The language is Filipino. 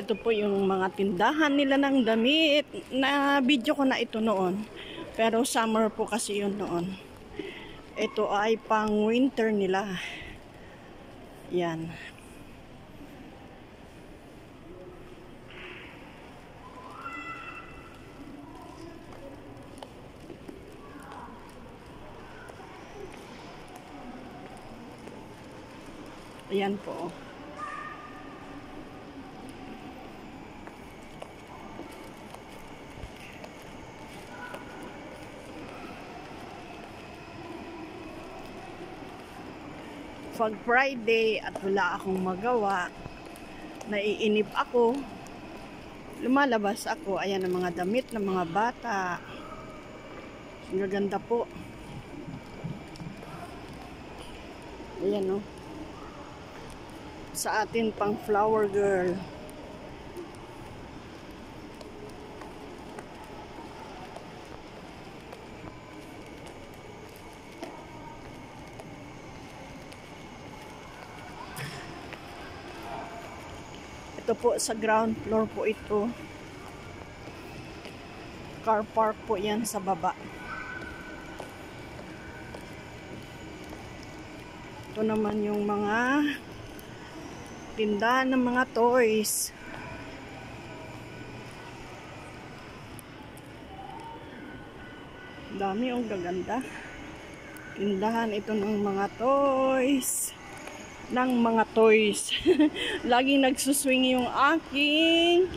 Ito po yung mga tindahan nila ng damit. Na video ko na ito noon. Pero summer po kasi yun noon. Ito ay pang winter nila. Yan. Ayan po. Pag Friday at wala akong magawa, naiinip ako, lumalabas ako. Ayan ang mga damit ng mga bata. Ang gaganda po. Ayan o. Sa atin pang flower girl. Ito po sa ground floor po ito. Car park po yan sa baba. Ito naman yung mga tindahan ng mga toys. Dami yung gaganda. Tindahan ito ng mga toys. Ng mga toys. Laging nagsuswing yung aking